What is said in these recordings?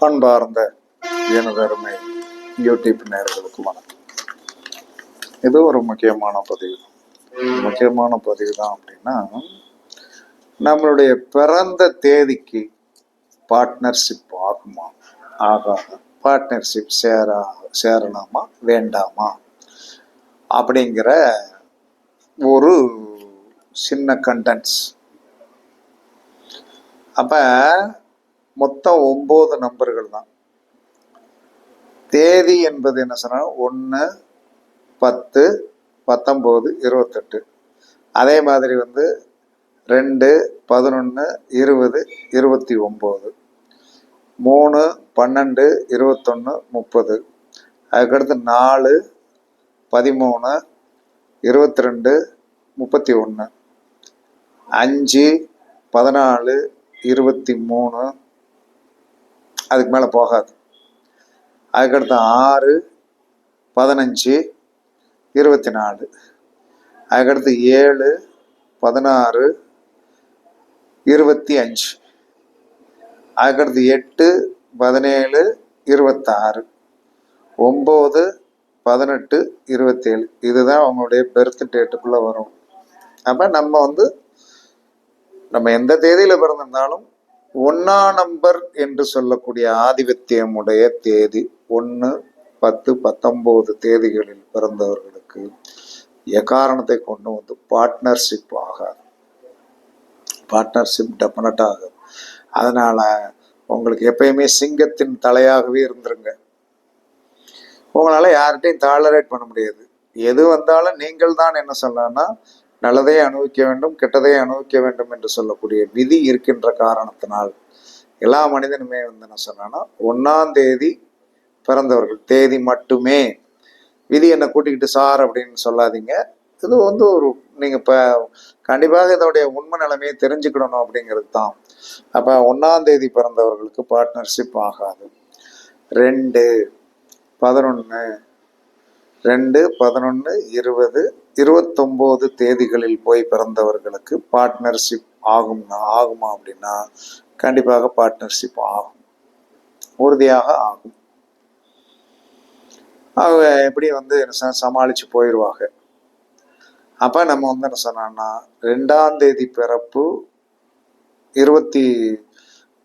அன்பார்ந்த எனது அருமை யூடியூப் நேயர்களுக்கு வணக்கம். இது ஒரு முக்கியமான பதிவு தான். அப்படின்னா, நம்மளுடைய பிறந்த தேதிக்கு பார்ட்னர்ஷிப் ஆகுமா ஆகாது, பார்ட்னர்ஷிப் சேரலாமா வேண்டாமா அப்படிங்கிற ஒரு சின்ன கண்டென்ட்ஸ். அப்ப மொத்தம் 9 நம்பர்கள் தான். தேதி என்பது என்ன சொன்னா 1, 10, 19, 28. அதே மாதிரி 2, 11, 20, 29, 3, 12, 21, 30. அதுக்கடுத்து 4, 13, 22, 31, 5, 14, 23. அதுக்கு மேலே போகாது. அதுக்கடுத்து 6, 15, 24. அதுக்கடுத்து 7, 16, 25. அதுக்கடுத்து 8, 17, 26, 9, 18, 27. இதுதான் அவங்களுடைய பெர்த் டேட்டுக்குள்ள வரும். அப்ப நம்ம எந்த தேதியில பிறந்திருந்தாலும் 1ஆம் நம்பர் என்று சொல்லக்கூடிய ஆதிபத்தியமுடைய தேதி 1, 10, 19 தேதிகளில் பிறந்தவர்களுக்கு எக்காரணத்தை கொண்டு பார்ட்னர்ஷிப் ஆகாது. பார்ட்னர்ஷிப் டெஃபினட் ஆகாது. அதனால உங்களுக்கு எப்பயுமே சிங்கத்தின் தலையாகவே இருந்துருங்க. உங்களால யார்கிட்டையும் டாலரேட் பண்ண முடியாது. எது வந்தாலும் நீங்கள் தான் என்ன சொல்லலாம்னா, நல்லதை அனுபவிக்க வேண்டும், கெட்டதை அனுபவிக்க வேண்டும் என்று சொல்லக்கூடிய விதி இருக்கின்ற காரணத்தினால் எல்லா மனிதனுமே என்ன சொன்னா 1ஆம் தேதி பிறந்தவர்கள் தேதி மட்டுமே. விதி என்ன கூட்டிக்கிட்டு சார் அப்படின்னு சொல்லாதீங்க. இது ஒரு நீங்க இப்ப கண்டிப்பாக இதோடைய உண்மை நிலைமையை தெரிஞ்சுக்கிடணும் அப்படிங்கிறது தான். அப்ப 1ஆம் தேதி பிறந்தவர்களுக்கு பார்ட்னர்ஷிப் ஆகாது. 2, 11, 2, 11, 20, 29 தேதிகளில் போய் பிறந்தவர்களுக்கு பார்ட்னர்ஷிப் ஆகுமா அப்படின்னா கண்டிப்பாக பார்ட்னர்ஷிப் ஆகும், உறுதியாக ஆகும். அவங்க எப்படி சமாளிச்சு போயிடுவாங்க. அப்ப நம்ம என்ன சொன்னோம்னா 2ஆம் தேதி பிறப்பு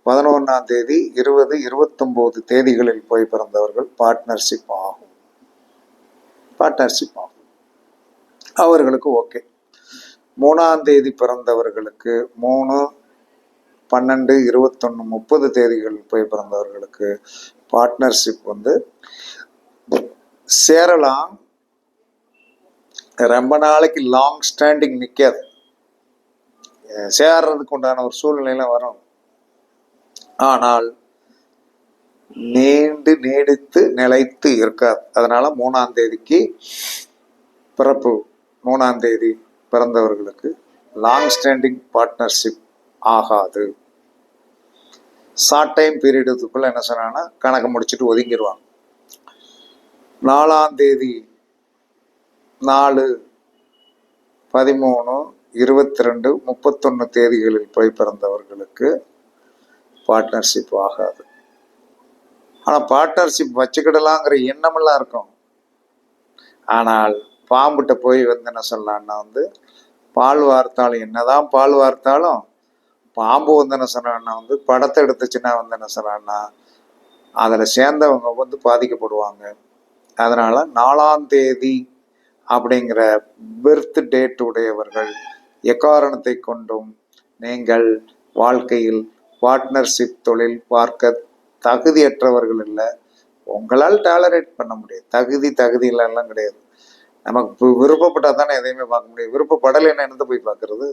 11ஆம் தேதி 20, 29 தேதிகளில் போய் பிறந்தவர்கள் பார்ட்னர்ஷிப் ஆகும். அவர்களுக்கு ஓகே. 3ஆம் தேதி பிறந்தவர்களுக்கு 3, 12, 21, 30 தேதிகளில் போய் பிறந்தவர்களுக்கு பார்ட்னர்ஷிப் சேரலாம். ரொம்ப நாளைக்கு லாங் ஸ்டாண்டிங் நிற்காது. சேர்றதுக்கு உண்டான ஒரு சூழ்நிலையில வரும். ஆனால் நீடித்து நிலைத்து இருக்காது. அதனால 3ஆம் தேதிக்கு பிறப்பு 3ஆம் தேதி பிறந்தவர்களுக்கு லாங் ஸ்டாண்டிங் பார்ட்னர்ஷிப் ஆகாது. ஷார்ட் டைம் பீரியடுக்குள்ள என்ன சொன்னா கணக்கு முடிச்சுட்டு ஒதுங்கிடுவாங்க. 4ஆம் தேதி 4, 13, 22, 31 தேதிகளில் போய் பிறந்தவர்களுக்கு பார்ட்னர்ஷிப் ஆகாது. ஆனா பார்ட்னர்ஷிப் வச்சுக்கிடலாங்கிற எண்ணமெல்லாம் இருக்கும். ஆனால் பாம்புகிட்ட போய் என்ன சொல்லலாம்னா பால் வார்த்தாலும் என்னதான் பால் வார்த்தாலும் பாம்பு என்ன சொன்னா படத்தை எடுத்துச்சுன்னா என்ன சொன்னா அதில் சேர்ந்தவங்க பாதிக்கப்படுவாங்க. அதனால 4ஆம் தேதி அப்படிங்கிற பெர்த் டேட் உடையவர்கள் எக்காரணத்தை கொண்டும் நீங்கள் வாழ்க்கையில் பார்ட்னர்ஷிப் தொழில் பார்க்க தகுதியற்றவர்கள் இல்லை. உங்களால் டாலரேட் பண்ண முடியாது. தகுதியிலாம் கிடையாது. நமக்கு விருப்பப்பட்டா தானே எதையுமே பார்க்க முடியும். விருப்பப்படலைன்னா என்னத்தை போய் பார்க்கறது?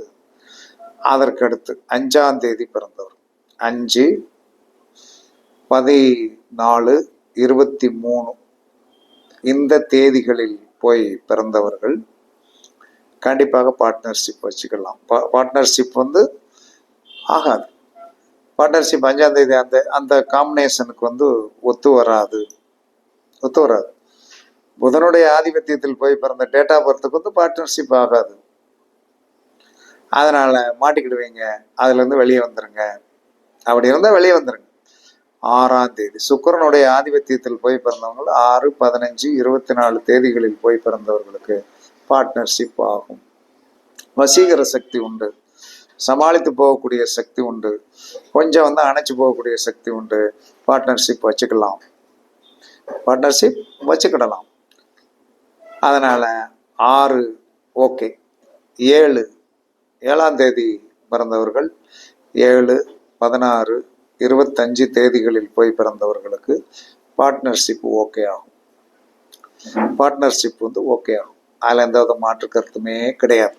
அதற்கு அடுத்து 5ஆம் தேதி பிறந்தவர் 5, 14, 23 இந்த தேதிகளில் போய் பிறந்தவர்கள் கண்டிப்பாக பார்ட்னர்ஷிப் வச்சுக்கலாம். பார்ட்னர்ஷிப் ஆகாது. பார்ட்னர்ஷிப் 5ஆம் தேதி அந்த காம்பினேஷனுக்கு ஒத்து வராது. புதனுடைய ஆதிபத்தியத்தில் போய் பிறந்த டேட் ஆஃப் பர்த்துக்கு பார்ட்னர்ஷிப் ஆகாது. அதனால மாட்டிக்கிடுவீங்க. அதுல இருந்து வெளியே வந்துருங்க. அப்படி இருந்தால் வெளியே வந்துருங்க. 6ஆம் தேதி சுக்கிரனுடைய ஆதிபத்தியத்தில் போய் பிறந்தவங்க 6, 15, 24 தேதிகளில் போய் பிறந்தவர்களுக்கு பார்ட்னர்ஷிப் ஆகும். வசீகர சக்தி உண்டு, சமாளித்து போகக்கூடிய சக்தி உண்டு, கொஞ்சம் அணைச்சு போகக்கூடிய சக்தி உண்டு. பார்ட்னர்ஷிப் வச்சுக்கலாம், பார்ட்னர்ஷிப் வச்சுக்கிடலாம். அதனால 6 ஓகே. 7ஆம் தேதி பிறந்தவர்கள் 7, 16, 25 தேதிகளில் போய் பிறந்தவர்களுக்கு பார்ட்னர்ஷிப் ஓகே ஆகும். பார்ட்னர்ஷிப் ஓகே ஆகும். அதில் எந்த மாற்று கருத்துமே கிடையாது.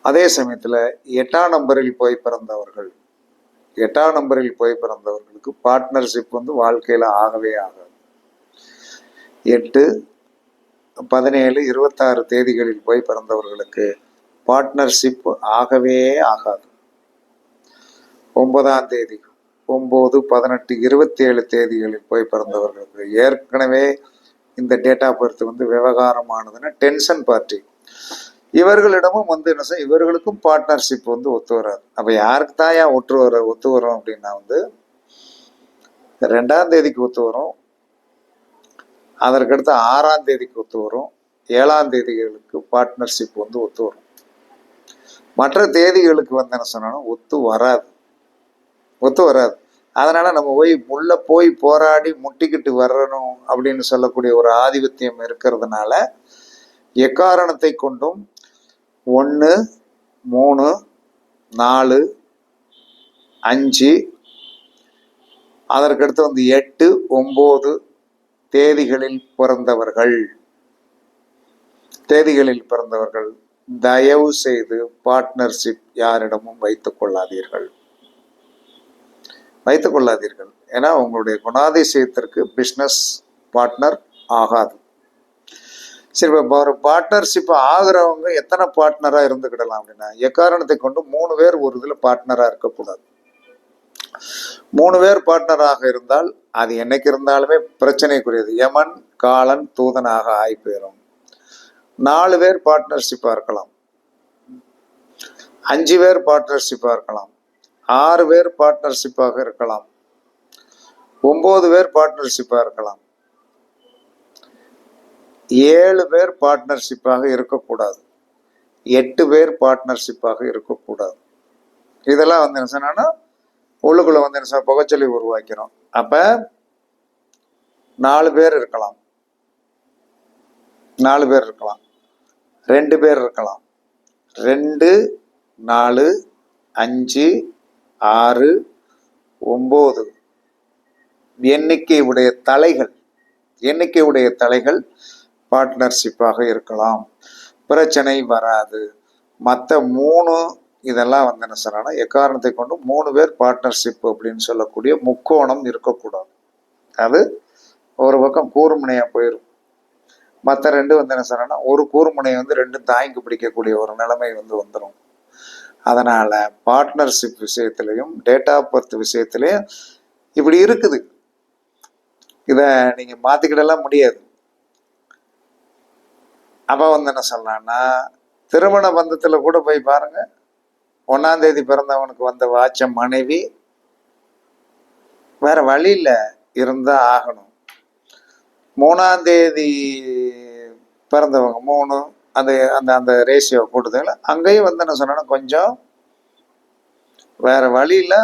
அதே சமயத்தில் 8ஆம் நம்பரில் போய் பிறந்தவர்கள் 8ஆம் நம்பரில் போய் பிறந்தவர்களுக்கு பார்ட்னர்ஷிப் வாழ்க்கையில் ஆகவே ஆகாது. 8, 17, 26 தேதிகளில் போய் பிறந்தவர்களுக்கு பார்ட்னர்ஷிப் ஆகவே ஆகாது. 9ஆம் தேதி 9, 18, 27 தேதிகளில் போய் பிறந்தவர்களுக்கு ஏற்கனவே இந்த டேட் ஆஃப் பர்த் விவகாரமானதுன்னா டென்ஷன் பார்ட்டி. இவர்களிடமும் என்ன செய்ய, இவர்களுக்கும் பார்ட்னர்ஷிப் ஒத்து வராது. அப்போ யாருக்கு தான் ஏன் ஒத்து வரும் அப்படின்னா 2ஆம் தேதிக்கு ஒத்து வரும், அதற்கடுத்து 6ஆம் தேதிக்கு ஒத்து வரும், 7ஆம் தேதிகளுக்கு பார்ட்னர்ஷிப் ஒத்து வரும். மற்ற தேதிகளுக்கு என்ன சொன்னாலும் ஒத்து வராது. அதனால நம்ம உள்ள போய் போராடி முட்டிக்கிட்டு வரணும் அப்படின்னு சொல்லக்கூடிய ஒரு ஆதிபத்தியம் இருக்கிறதுனால எக்காரணத்தை கொண்டும் 1, 3, 4, 5 அதற்கடுத்து 8, 9 தேதிகளில் பிறந்தவர்கள் தயவு செய்து பார்ட்னர்ஷிப் யாரிடமும் வைத்துக் கொள்ளாதீர்கள். ஏன்னா உங்களுடைய குணாதிசயத்திற்கு பிஸ்னஸ் பார்ட்னர் ஆகாது. சரி, ஒரு பார்ட்னர்ஷிப் ஆகுறவங்க எத்தனை பார்ட்னரா இருந்துக்கிடலாம் அப்படின்னா எக்காரணத்தை கொண்டு 3 பேர் ஒரு இதுல பார்ட்னரா இருக்கக்கூடாது. 3 பேர் பார்ட்னராக இருந்தால் அது என்னைக்கு இருந்தாலுமே பிரச்சனைக்குரியது. யமன் காலன் தூதனாக ஆகி போயிடும். 4 பேர் பார்ட்னர்ஷிப்பா இருக்கலாம், 5 பேர் பார்ட்னர்ஷிப்பா இருக்கலாம், 6 பேர் பார்ட்னர்ஷிப்பாக இருக்கலாம், 9 பேர் பார்ட்னர்ஷிப்பா இருக்கலாம், 7 பேர் பார்ட்னர்ஷிப்பாக இருக்கக்கூடாது, 8 பேர் பார்ட்னர்ஷிப்பாக இருக்கக்கூடாது. இதெல்லாம் என்ன சொன்னா உள்ளுக்குள்ள என்ன புகைச்சொல்லி உருவாக்கிறோம். அப்ப 4 பேர் இருக்கலாம், 2 பேர் இருக்கலாம், 2, 4, 5, 6, 9 எண்ணிக்கையுடைய தலைகள் பார்ட்னர்ஷிப்பாக இருக்கலாம், பிரச்சனை வராது. மற்ற 3 இதெல்லாம் என்ன சொன்னா எக்காரணத்தை கொண்டு 3 பேர் பார்ட்னர்ஷிப் அப்படின்னு சொல்லக்கூடிய முக்கோணம் இருக்கக்கூடாது. அது ஒரு பக்கம் கூர்முனையா போயிடும். மற்ற 2 என்ன சொன்னா ஒரு கூர்முனை 2 தாங்கி பிடிக்கக்கூடிய ஒரு நிலைமை வந்துடும். அதனால பார்ட்னர்ஷிப் விஷயத்திலையும் டேட் ஆஃப் பர்த் விஷயத்திலையும் இப்படி இருக்குது. இத நீங்க மாத்திக்கிடலாம் முடியாது. அப்ப என்ன சொல்லலாம்னா திருமண பந்தத்துல கூட போய் பாருங்க, 1ஆம் தேதி பிறந்தவனுக்கு வாச்ச மனைவி வேற வழியில இருந்தா ஆகணும். 3ஆம் தேதி பிறந்தவங்க 3 அந்த ரேஷியோ கூட்டுதுங்களா, அங்கேயும் என்ன சொன்னா கொஞ்சம் வேற வழியில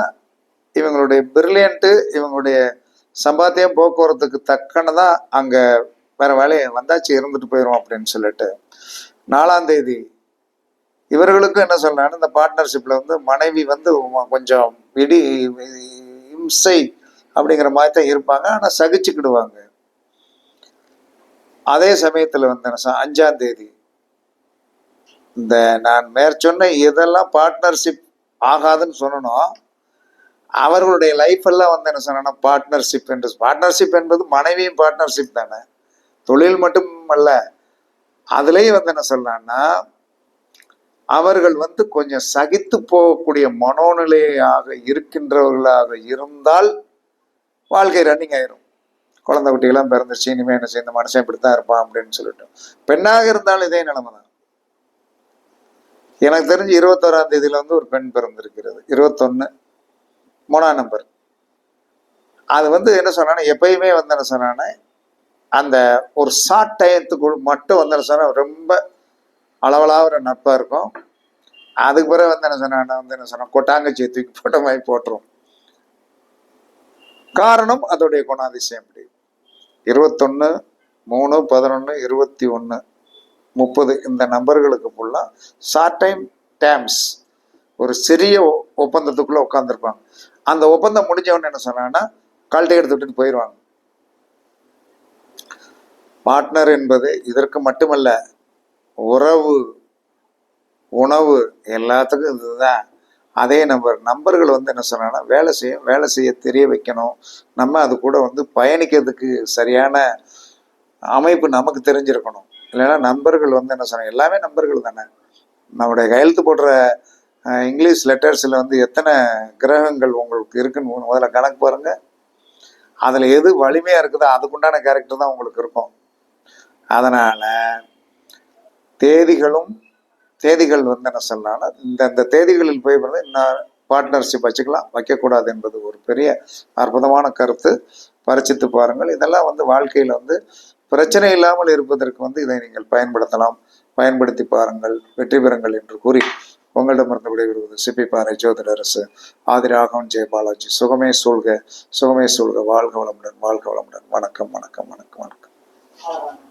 இவங்களுடைய பிரில்லியன்ட்டு, இவங்களுடைய சம்பாத்தியம் போக்குவரத்துக்கு தக்கனதான் அங்க வேற வேலையை வந்தாச்சு இருந்துட்டு போயிடும் அப்படின்னு சொல்லிட்டு 4ஆம் தேதி இவர்களுக்கும் என்ன சொல்றாங்க, இந்த பார்ட்னர்ஷிப்ல மனைவி கொஞ்சம் இம்சை அப்படிங்கிற மாதிரி தான் இருப்பாங்க, ஆனா சகிச்சுக்கிடுவாங்க. அதே சமயத்துல 5ஆம் தேதி இந்த நான் மேற்சொன்ன இதெல்லாம் பார்ட்னர்ஷிப் ஆகாதுன்னு சொல்லணும். அவர்களுடைய லைஃப் எல்லாம் என்ன சொன்னா பார்ட்னர்ஷிப் என்பது மனைவியும் பார்ட்னர்ஷிப் தானே, தொழில் மட்டும் அல்ல. அதுலயும் என்ன சொல்லலாம்னா அவர்கள் கொஞ்சம் சகித்து போகக்கூடிய மனோநிலையாக இருக்கின்றவர்களாக இருந்தால் வாழ்க்கை ரன்னிங் ஆயிரும். குழந்தை குட்டிகள்லாம் பிறந்துச்சு, இனிமே என்ன செய்ய, இந்த மனுஷன் இப்படித்தான் இருப்பான் அப்படின்னு சொல்லிட்டு. பெண்ணாக இருந்தாலும் இதே நிலைமை தான். எனக்கு தெரிஞ்சு 21ஆம் தேதியில ஒரு பெண் பிறந்திருக்கிறது, 21, 3ஆம் நம்பர். அது வந்து என்ன சொன்னானே, எப்பயுமே வந்து என்ன சொன்னானே, அந்த ஒரு ஷார்ட் டயத்துக்குள் மட்டும் வந்து என்ன சொன்னா ரொம்ப அளவலாகிற நட்பாக இருக்கும். அதுக்கு பிறகு வந்து என்ன சொன்னா வந்து என்ன சொன்னா கொட்டாங்கச்சியை தூக்கி போட்ட மாதிரி போட்டுரும். காரணம் அதோடைய குணாதிசயம் அப்படி. 21, 3, 11, 21, 30 இந்த நம்பர்களுக்கு ஃபுல்லாக ஷார்ட் டைம் டேம்ஸ், ஒரு சிறிய ஒப்பந்தத்துக்குள்ள உட்காந்துருப்பாங்க. அந்த ஒப்பந்தம் முடிஞ்சவொன்னு என்ன சொன்னான்னா கழட்டி எடுத்து விட்டுட்டு போயிடுவாங்க. பார்ட்னர் என்பது இதற்கு மட்டுமல்ல, உறவு, உணவு எல்லாத்துக்கும் இதுதான். அதே நம்பர்கள் வந்து என்ன சொன்னா வேலை செய்ய தெரிய வைக்கணும். நம்ம அது கூட வந்து பயணிக்கிறதுக்கு சரியான அமைப்பு நமக்கு தெரிஞ்சிருக்கணும். இல்லைன்னா நண்பர்கள் வந்து என்ன சொன்னாங்க, எல்லாமே நண்பர்கள் தானே. நம்முடைய கையெழுத்து போடுற இங்கிலீஷ் லெட்டர்ஸில் வந்து எத்தனை கிரகங்கள் உங்களுக்கு இருக்குன்னு முதல்ல கணக்கு பாருங்க. அதில் எது வலிமையாக இருக்குதோ அதுக்குண்டான கேரக்டர் தான் உங்களுக்கு இருக்கும். அதனால் தேதிகள் வந்து என்ன சொல்லலாம், இந்த தேதிகளில் போய் வந்து இன்னும் பார்ட்னர்ஷிப் வச்சுக்கலாம், வைக்கக்கூடாது என்பது ஒரு பெரிய அற்புதமான கருத்து. பரிச்சித்து பாருங்கள். இதெல்லாம் வந்து வாழ்க்கையில் வந்து பிரச்சனை இல்லாமல் இருப்பதற்கு வந்து இதை நீங்கள் பயன்படுத்தலாம். பயன்படுத்தி பாருங்கள், வெற்றி பெறுங்கள் என்று கூறி உங்களிடமிருந்து விடைபெறுவது சிப்பிப்பாறை ஜோதிடரசு ஆதிராகவன் ஜெயபாலாஜி. சுகமே சூழ்க, சுகமே சூழ்க. வாழ்க வளமுடன், வாழ்க வளமுடன். வணக்கம், வணக்கம், வணக்கம், வணக்கம்.